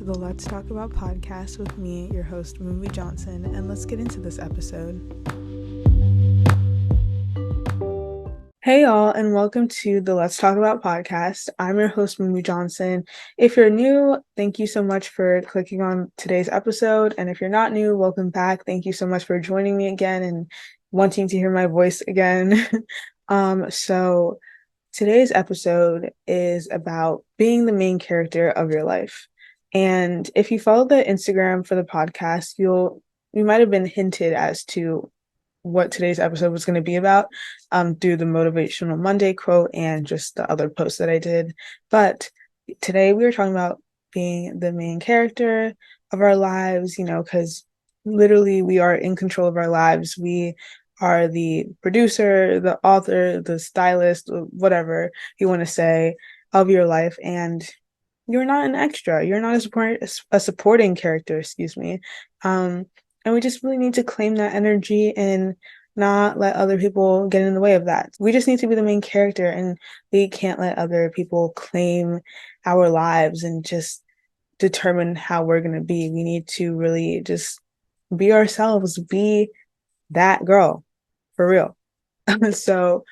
the Let's Talk About podcast with me, your host, Mumbi Johnson, and let's get into this episode. Hey y'all, and welcome to the Let's Talk About podcast. I'm your host, Mumbi Johnson. If you're new, thank you so much for clicking on today's episode. And if you're not new, welcome back. Thank you so much for joining me again and wanting to hear my voice again. So today's episode is about being the main character of your life. And if you follow the Instagram for the podcast, you might have been hinted as to what today's episode was going to be about through the Motivational Monday quote and just the other posts that I did. But today we were talking about being the main character of our lives, because literally we are in control of our lives. We are the producer, the author, the stylist, whatever you want to say of your life. And you're not an extra. You're not a supporting character, excuse me. And we just really need to claim that energy and not let other people get in the way of that. We just need to be the main character, and we can't let other people claim our lives and just determine how we're going to be. We need to really just be ourselves, be that girl, for real. So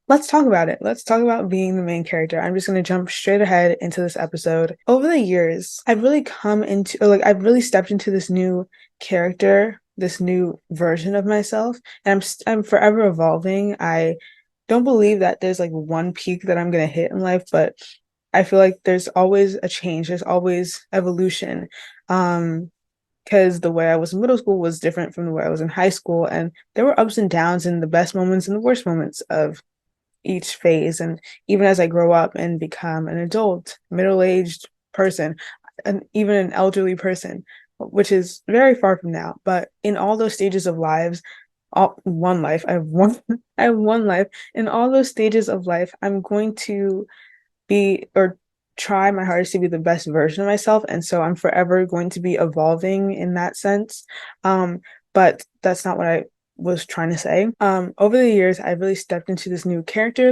let's talk about it. Let's talk about being the main character. I'm just going to jump straight ahead into this episode. Over the years, I've really I've really stepped into this new character, this new version of myself, and I'm forever evolving. I don't believe that there's like one peak that I'm going to hit in life, but I feel like there's always a change. There's always evolution. Because the way I was in middle school was different from the way I was in high school, and there were ups and downs and the best moments and the worst moments of each phase. And even as I grow up and become an adult, middle-aged person, and even an elderly person, which is very far from now, but in all those stages of lives, I have one life. In all those stages of life, I'm going to be or try my hardest to be the best version of myself. And so I'm forever going to be evolving in that sense. But that's not what I was trying to say. Over the years, I really stepped into this new character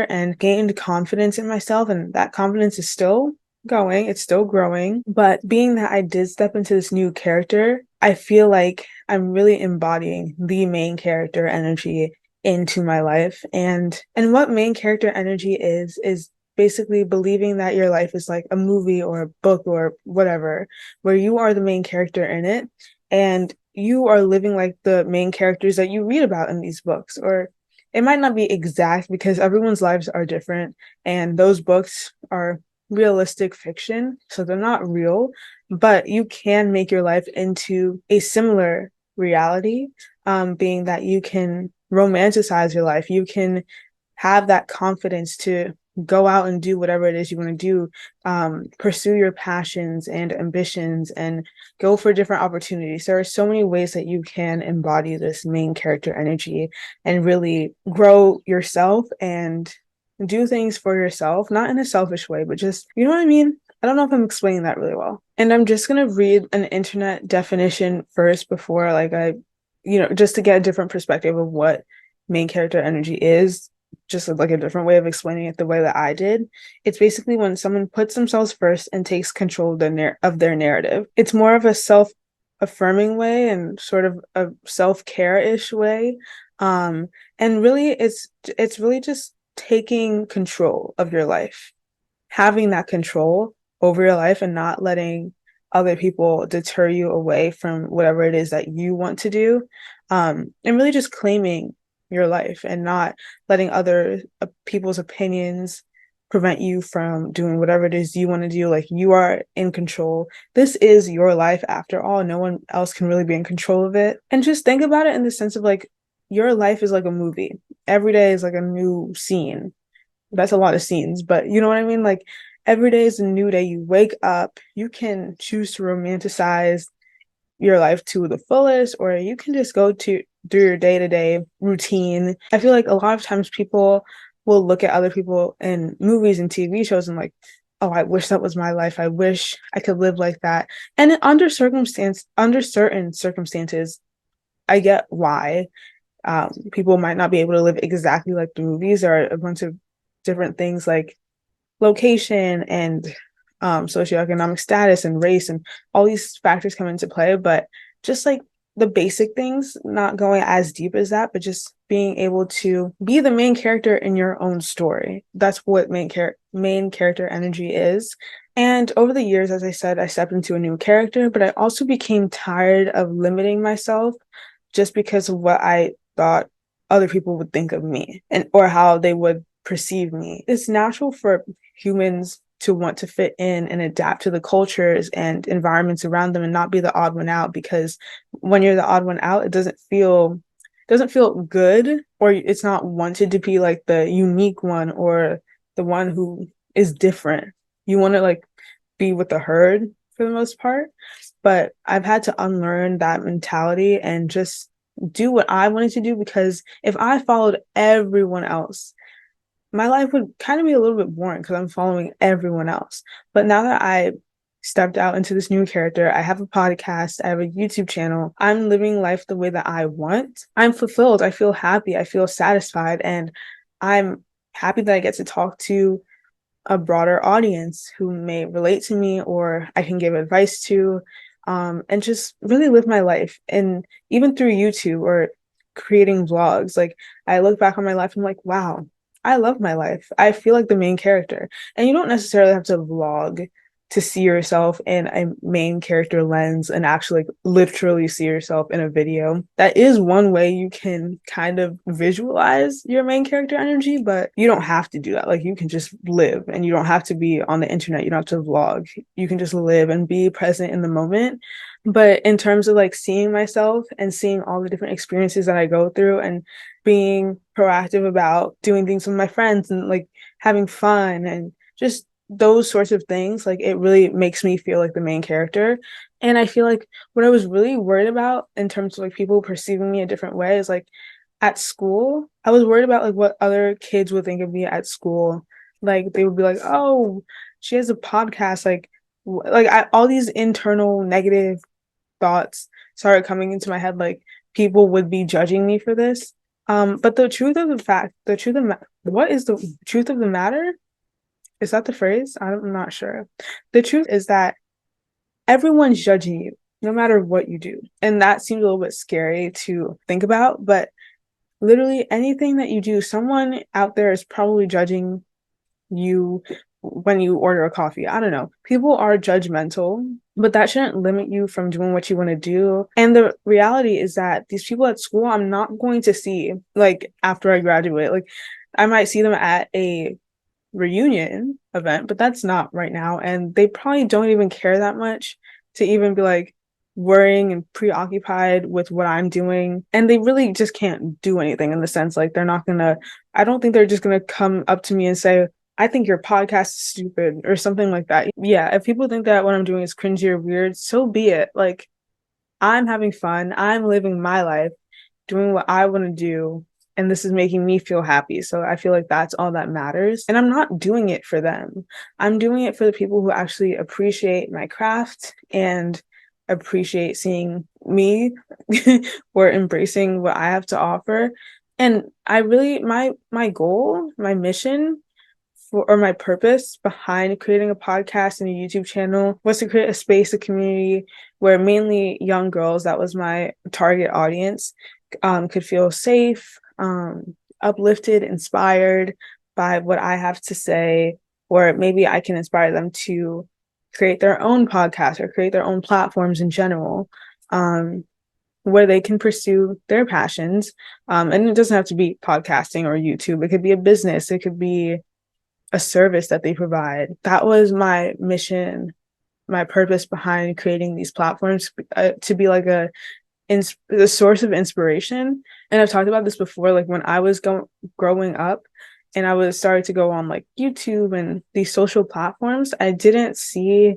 and gained confidence in myself. And that confidence is still going, it's still growing. But being that I did step into this new character, I feel like I'm really embodying the main character energy into my life. And what main character energy is basically believing that your life is like a movie or a book or whatever, where you are the main character in it, and you are living like the main characters that you read about in these books. Or it might not be exact because everyone's lives are different, and those books are realistic fiction, so they're not real, but you can make your life into a similar reality, being that you can romanticize your life. You can have that confidence to go out and do whatever it is you want to do, pursue your passions and ambitions and go for different opportunities. There are so many ways that you can embody this main character energy and really grow yourself and do things for yourself, not in a selfish way, but just, you know what I mean? I don't know if I'm explaining that really well. And I'm just going to read an internet definition first before just to get a different perspective of what main character energy is, just like a different way of explaining it the way that I did. It's basically when someone puts themselves first and takes control of their narrative. It's more of a self-affirming way and sort of a self-care-ish way. And really it's really just taking control of your life, having that control over your life and not letting other people deter you away from whatever it is that you want to do, and really just claiming your life and not letting other people's opinions prevent you from doing whatever it is you want to do. Like, you are in control. This is your life after all. No one else can really be in control of it. And just think about it in the sense of like, your life is like a movie. Every day is like a new scene. That's a lot of scenes, but you know what I mean? Like, every day is a new day. You wake up, you can choose to romanticize your life to the fullest, or you can just go through your day-to-day routine. I feel like a lot of times people will look at other people in movies and TV shows and like, oh, I wish that was my life. I wish I could live like that. And under certain circumstances, I get why people might not be able to live exactly like the movies. There are a bunch of different things like location and socioeconomic status and race and all these factors come into play. But just like the basic things, not going as deep as that, but just being able to be the main character in your own story. That's what main character energy is. And over the years, as I said, I stepped into a new character, but I also became tired of limiting myself just because of what I thought other people would think of me and or how they would perceive me. It's natural for humans to want to fit in and adapt to the cultures and environments around them and not be the odd one out, because when you're the odd one out, it doesn't feel good, or it's not wanted to be like the unique one or the one who is different. You want to like be with the herd for the most part. But I've had to unlearn that mentality and just do what I wanted to do, because if I followed everyone else, my life would kind of be a little bit boring because I'm following everyone else. But now that I stepped out into this new character, I have a podcast, I have a YouTube channel, I'm living life the way that I want. I'm fulfilled. I feel happy. I feel satisfied. And I'm happy that I get to talk to a broader audience who may relate to me or I can give advice to, and just really live my life. And even through YouTube or creating vlogs, like I look back on my life and I'm like, wow, I love my life. I feel like the main character. And you don't necessarily have to vlog to see yourself in a main character lens and actually like literally see yourself in a video. That is one way you can kind of visualize your main character energy, but you don't have to do that. Like you can just live and you don't have to be on the internet. You don't have to vlog. You can just live and be present in the moment. But in terms of like seeing myself and seeing all the different experiences that I go through and being proactive about doing things with my friends and like having fun and just those sorts of things, like it really makes me feel like the main character. And I feel like what I was really worried about in terms of like people perceiving me a different way is like at school, I was worried about like what other kids would think of me at school. Like they would be like, oh, she has a podcast, all these internal negative thoughts started coming into my head, like people would be judging me for this. But the truth of the fact, what is the truth of the matter? Is that the phrase? I'm not sure. The truth is that everyone's judging you, no matter what you do. And that seems a little bit scary to think about, but literally anything that you do, someone out there is probably judging you when you order a coffee. I don't know. People are judgmental, but that shouldn't limit you from doing what you want to do. And the reality is that these people at school, I'm not going to see like after I graduate. Like I might see them at a reunion event, but that's not right now. And they probably don't even care that much to even be like worrying and preoccupied with what I'm doing. And they really just can't do anything in the sense like I don't think they're just gonna come up to me and say, I think your podcast is stupid or something like that. Yeah, if people think that what I'm doing is cringy or weird, so be it. Like I'm having fun. I'm living my life, doing what I want to do, and this is making me feel happy. So I feel like that's all that matters. And I'm not doing it for them. I'm doing it for the people who actually appreciate my craft and appreciate seeing me or embracing what I have to offer. And I really my goal, my mission or my purpose behind creating a podcast and a YouTube channel was to create a space, a community where mainly young girls, that was my target audience, could feel safe, uplifted, inspired by what I have to say, or maybe I can inspire them to create their own podcast or create their own platforms in general, where they can pursue their passions. And it doesn't have to be podcasting or YouTube. It could be a business. It could be a service that they provide. That was my mission, my purpose behind creating these platforms, to be like the source of inspiration. And I've talked about this before, like when I was growing up and I was starting to go on like YouTube and these social platforms, I didn't see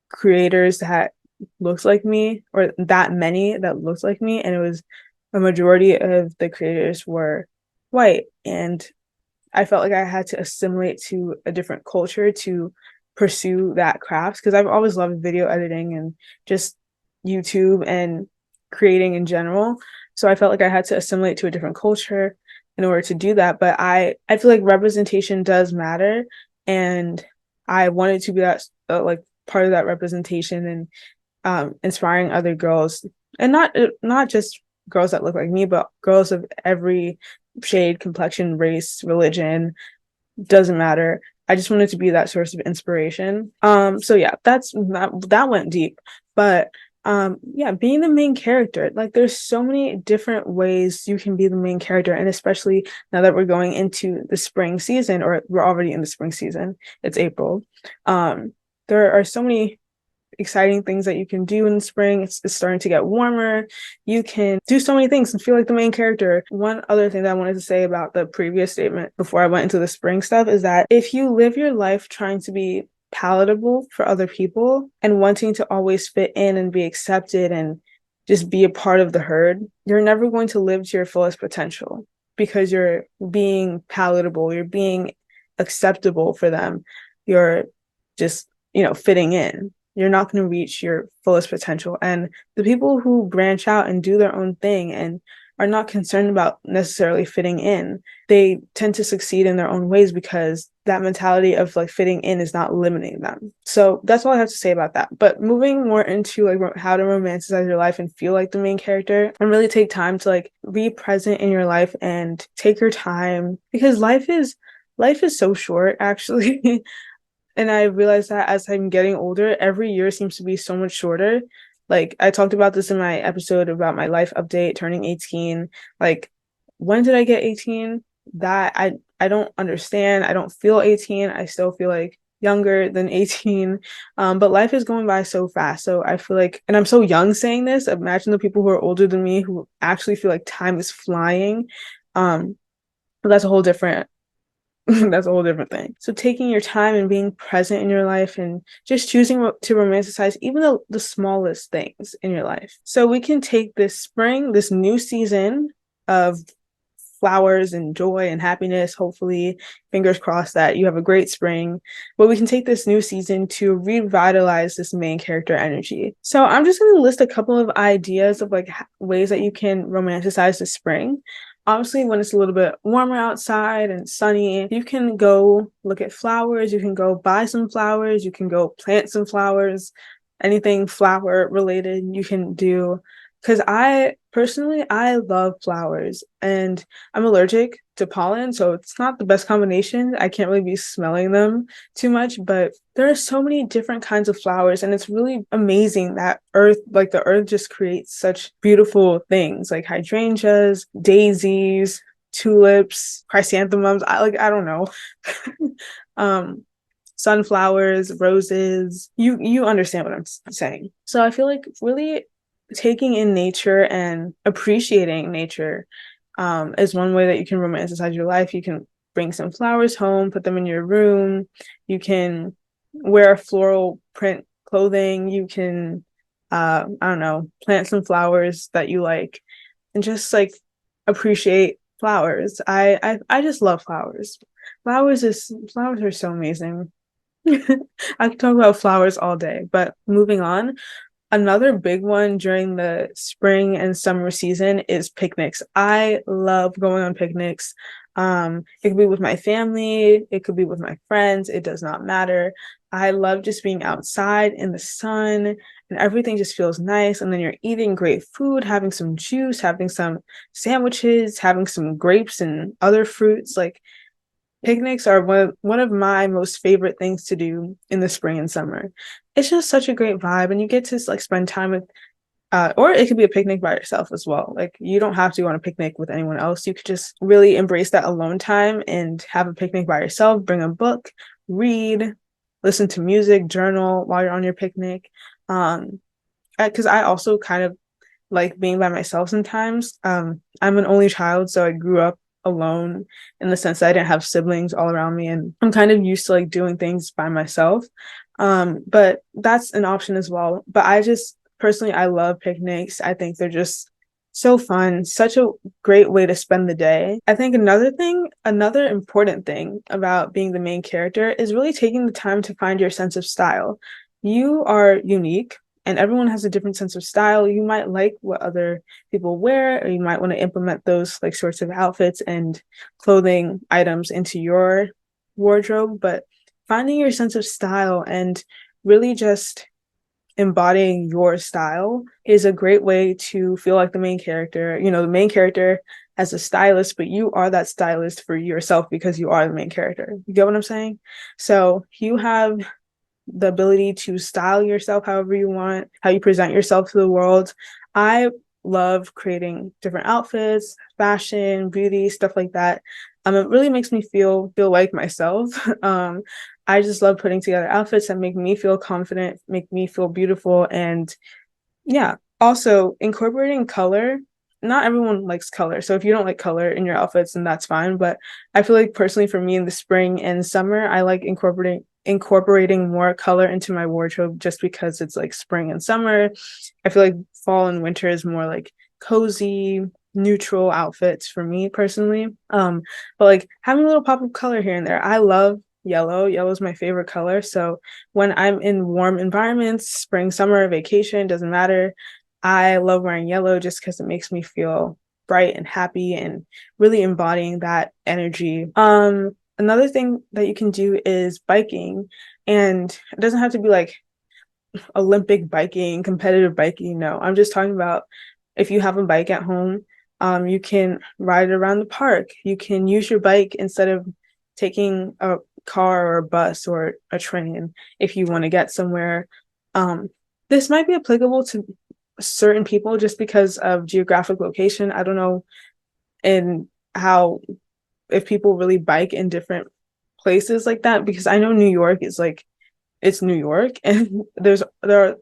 creators that looked like me or that many that looked like me. And it was a majority of the creators were white. And I felt like I had to assimilate to a different culture to pursue that craft, because I've always loved video editing and just YouTube and creating in general. So I felt like I had to assimilate to a different culture in order to do that. But I feel like representation does matter. And I wanted to be that like part of that representation and inspiring other girls, and not just girls that look like me, but girls of every shade, complexion, race, religion, doesn't matter. I just wanted to be that source of inspiration. So yeah, that went deep. But yeah, being the main character, like there's so many different ways you can be the main character, and especially now that we're going into the spring season, or we're already in the spring season, it's April. There are so many exciting things that you can do in the spring. It's starting to get warmer. You can do so many things and feel like the main character. One other thing that I wanted to say about the previous statement before I went into the spring stuff is that if you live your life trying to be palatable for other people and wanting to always fit in and be accepted and just be a part of the herd, you're never going to live to your fullest potential because you're being palatable, you're being acceptable for them. You're just, fitting in. You're not going to reach your fullest potential. And the people who branch out and do their own thing and are not concerned about necessarily fitting in, they tend to succeed in their own ways because that mentality of like fitting in is not limiting them. So that's all I have to say about that. But moving more into like how to romanticize your life and feel like the main character and really take time to like be present in your life and take your time, because life is so short actually. And I realized that as I'm getting older, every year seems to be so much shorter. Like I talked about this in my episode about my life update, turning 18. Like, when did I get 18? That I don't understand. I don't feel 18. I still feel like younger than 18. But life is going by so fast. So I feel like, and I'm so young saying this, imagine the people who are older than me who actually feel like time is flying. But that's a whole different that's a whole different thing. So taking your time and being present in your life and just choosing to romanticize even the smallest things in your life. So we can take this spring, this new season of flowers and joy and happiness. Hopefully, fingers crossed that you have a great spring. But we can take this new season to revitalize this main character energy. So I'm just going to list a couple of ideas of like ways that you can romanticize the spring. Obviously, when it's a little bit warmer outside and sunny, you can go look at flowers. You can go buy some flowers. You can go plant some flowers. Anything flower related you can do. Because I love flowers and I'm allergic to pollen, so it's not the best combination. I can't really be smelling them too much, but there are so many different kinds of flowers, and it's really amazing that the earth just creates such beautiful things like hydrangeas, daisies, tulips, chrysanthemums. I don't know. um Sunflowers, roses. You understand what I'm saying. So I feel like really taking in nature and appreciating nature is one way that you can romanticize your life. You can bring some flowers home, put them in your room. You can wear floral print clothing. You can, I don't know, plant some flowers that you like and just like appreciate flowers. I just love flowers. Flowers are so amazing. I could talk about flowers all day, but moving on. Another big one during the spring and summer season is picnics. I love going on picnics. It could be with my family, it could be with my friends, it does not matter. I love just being outside in the sun and everything just feels nice. And then you're eating great food, having some juice, having some sandwiches, having some grapes and other fruits. Like picnics are one of my most favorite things to do in the spring and summer. It's just such a great vibe, and you get to like spend time with, or it could be a picnic by yourself as well. Like you don't have to go on a picnic with anyone else. You could just really embrace that alone time and have a picnic by yourself. Bring a book, read, listen to music, journal while you're on your picnic. Because I also kind of like being by myself sometimes. I'm an only child, so I grew up alone in the sense that I didn't have siblings all around me, and I'm kind of used to like doing things by myself. But that's an option as well. But I just personally, I love picnics. I think they're just so fun, such a great way to spend the day. I think another important thing about being the main character is really taking the time to find your sense of style. You are unique and everyone has a different sense of style. You might like what other people wear, or you might want to implement those like sorts of outfits and clothing items into your wardrobe, but finding your sense of style and really just embodying your style is a great way to feel like the main character. You know, the main character as a stylist, but you are that stylist for yourself because you are the main character. You get what I'm saying? So you have the ability to style yourself however you want, how you present yourself to the world. I love creating different outfits, fashion, beauty, stuff like that. It really makes me feel like myself. I just love putting together outfits that make me feel confident, make me feel beautiful, and yeah. Also, incorporating color. Not everyone likes color. So if you don't like color in your outfits, then that's fine. But I feel like personally for me in the spring and summer, I like incorporating more color into my wardrobe just because it's like spring and summer. I feel like fall and winter is more like cozy, neutral outfits for me personally. But like having a little pop of color here and there. I love yellow. Yellow is my favorite color. So when I'm in warm environments, spring, summer, vacation, doesn't matter. I love wearing yellow just because it makes me feel bright and happy and really embodying that energy. Another thing that you can do is biking, and it doesn't have to be like Olympic biking, competitive biking. No, I'm just talking about if you have a bike at home, you can ride around the park. You can use your bike instead of taking a car or a bus or a train if you want to get somewhere. This might be applicable to certain people just because of geographic location. I don't know in how if people really bike in different places like that because I know New York is like it's New York and there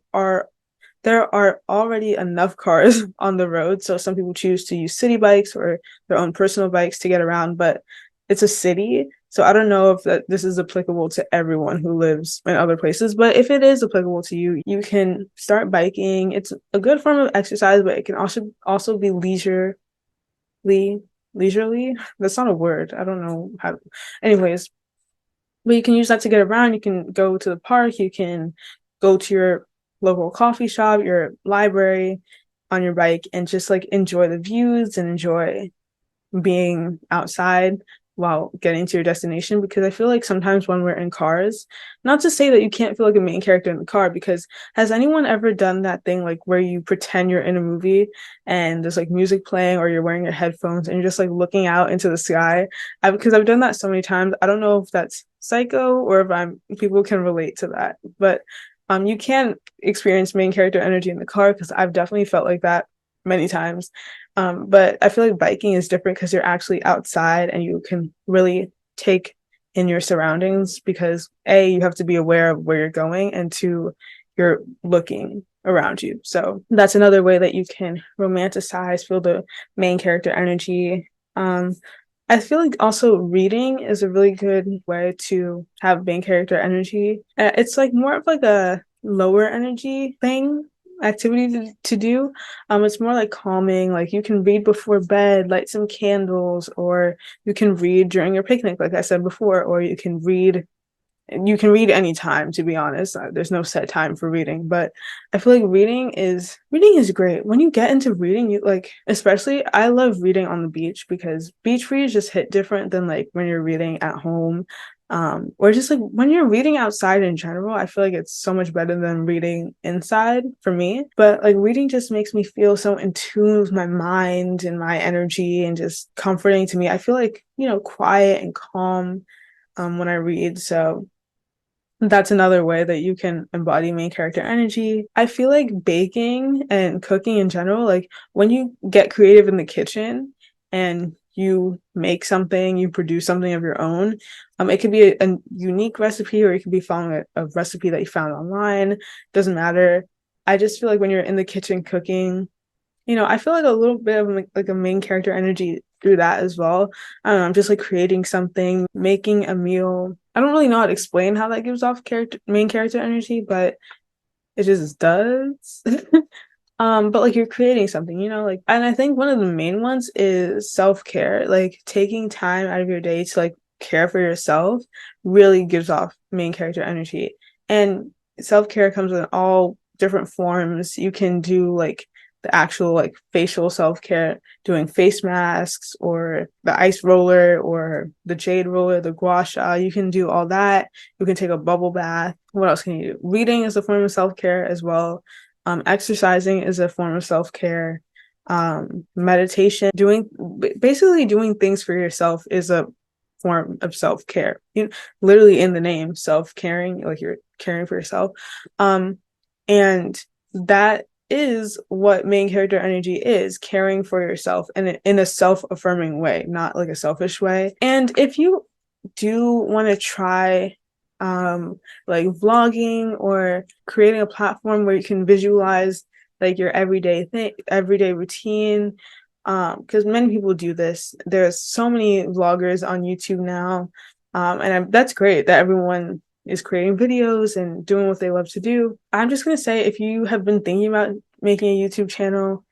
are already enough cars on the road. So some people choose to use city bikes or their own personal bikes to get around, but it's a city. So I don't know if this is applicable to everyone who lives in other places, but if it is applicable to you, you can start biking. It's a good form of exercise, but it can also be leisurely. That's not a word. I don't know how. Anyways, but you can use that to get around. You can go to the park. You can go to your local coffee shop, your library on your bike and just like enjoy the views and enjoy being outside while getting to your destination. Because I feel like sometimes when we're in cars, not to say that you can't feel like a main character in the car, because has anyone ever done that thing like where you pretend you're in a movie and there's like music playing or you're wearing your headphones and you're just like looking out into the sky? Because I've done that so many times. I don't know if that's psycho or if people can relate to that, but you can experience main character energy in the car because I've definitely felt like that many times. But I feel like biking is different because you're actually outside and you can really take in your surroundings because A, you have to be aware of where you're going, and two, you're looking around you. So that's another way that you can romanticize, feel the main character energy. I feel like also reading is a really good way to have main character energy. It's like more of like a lower energy thing activity to do. It's more like calming. Like you can read before bed, light some candles, or you can read during your picnic, like I said before, or you can read anytime, to be honest. There's no set time for reading, but I feel like reading is great. When you get into reading, you like, especially I love reading on the beach because beach reads just hit different than like when you're reading at home. Or just like when you're reading outside in general, I feel like it's so much better than reading inside for me. But like reading just makes me feel so in tune with my mind and my energy and just comforting to me. I feel like, quiet and calm when I read. So that's another way that you can embody main character energy. I feel like baking and cooking in general, like when you get creative in the kitchen and you make something, you produce something of your own, it could be a unique recipe or it could be following a recipe that you found online. Doesn't matter. I just feel like when you're in the kitchen cooking, I feel like a little bit of like a main character energy through that as well. I don't know, I'm just like creating something, making a meal. I don't really know how to explain how that gives off main character energy, but it just does. But like you're creating something, like, and I think one of the main ones is self-care, like taking time out of your day to like care for yourself really gives off main character energy. And self-care comes in all different forms. You can do like the actual like facial self-care, doing face masks or the ice roller or the jade roller, the gua sha. You can do all that. You can take a bubble bath. What else can you do? Reading is a form of self-care as well. Exercising is a form of self-care. Meditation, basically doing things for yourself is a form of self-care. Literally in the name, self-caring, like you're caring for yourself. And that is what main character energy is, caring for yourself and in a self-affirming way, not like a selfish way. And if you do want to try like vlogging or creating a platform where you can visualize like your everyday routine, because many people do this. There's so many vloggers on YouTube now, and that's great that everyone is creating videos and doing what they love to do. I'm just gonna say, if you have been thinking about making a YouTube channel,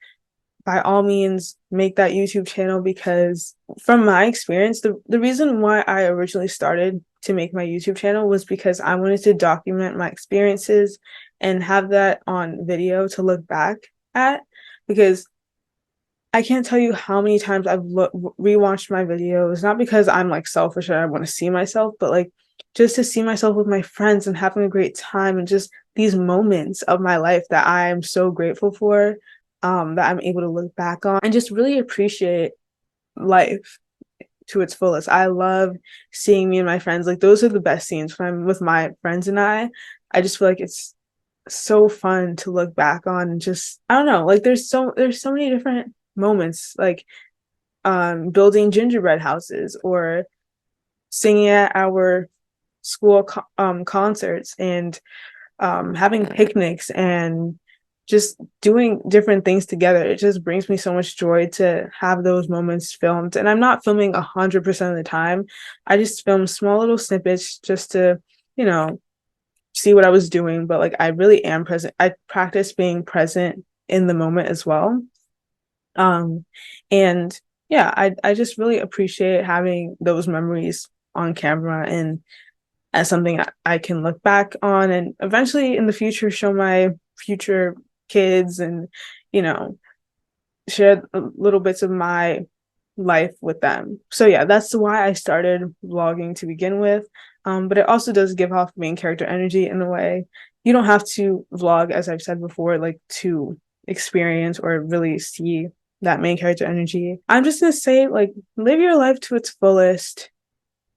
by all means, make that YouTube channel, because from my experience, the reason why I originally started to make my YouTube channel was because I wanted to document my experiences and have that on video to look back at, because I can't tell you how many times I've rewatched my videos, not because I'm like selfish or I want to see myself, but like just to see myself with my friends and having a great time, and just these moments of my life that I am so grateful for, that I'm able to look back on and just really appreciate life to its fullest. I love seeing me and my friends. Like, those are the best scenes when I'm with my friends, and I just feel like it's so fun to look back on. And just, I don't know, like there's so many different moments, like building gingerbread houses or singing at our school concerts, and having picnics and just doing different things together. It just brings me so much joy to have those moments filmed. And I'm not filming 100% of the time. I just film small little snippets just to, you know, see what I was doing. But like, I really am present. I practice being present in the moment as well. And yeah, I just really appreciate having those memories on camera, and as something I can look back on and eventually in the future show my future kids, and you know, share little bits of my life with them. So yeah, that's why I started vlogging to begin with. But it also does give off main character energy in a way. You don't have to vlog, as I've said before, like to experience or really see that main character energy. I'm just gonna say, like, live your life to its fullest.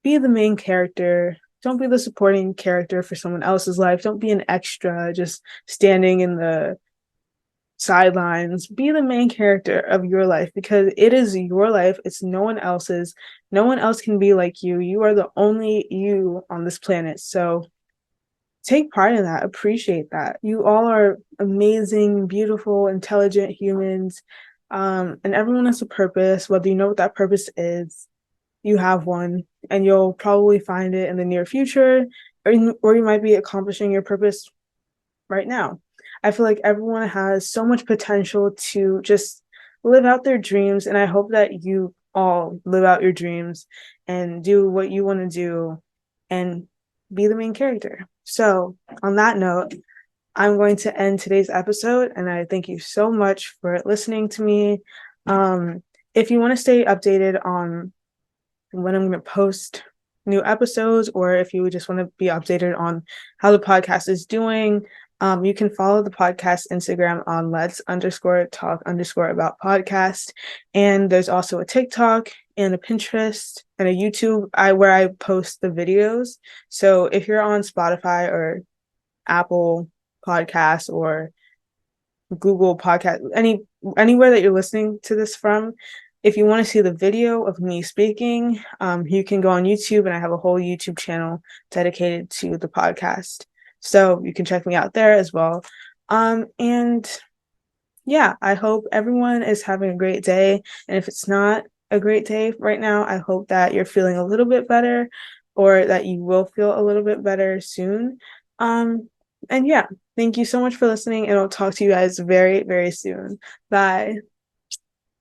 Be the main character. Don't be the supporting character for someone else's life. Don't be an extra just standing in the sidelines. Be the main character of your life, because it is your life. It's no one else's. No one else can be like you. You are the only you on this planet. So take pride in that. Appreciate that. You all are amazing, beautiful, intelligent humans. And everyone has a purpose, whether you know what that purpose is. You have one, and you'll probably find it in the near future, or you might be accomplishing your purpose right now. I feel like everyone has so much potential to just live out their dreams, and I hope that you all live out your dreams and do what you want to do and be the main character. So, on that note, I'm going to end today's episode, and I thank you so much for listening to me. If you want to stay updated on when I'm going to post new episodes, or if you just want to be updated on how the podcast is doing, you can follow the podcast Instagram on let's_talk_about podcast. And there's also a TikTok and a Pinterest and a YouTube where I post the videos. So if you're on Spotify or Apple Podcasts or Google Podcast, anywhere that you're listening to this from, if you want to see the video of me speaking, you can go on YouTube, and I have a whole YouTube channel dedicated to the podcast. So you can check me out there as well. And yeah, I hope everyone is having a great day. And if it's not a great day right now, I hope that you're feeling a little bit better, or that you will feel a little bit better soon. And yeah, thank you so much for listening, and I'll talk to you guys very, very soon. Bye.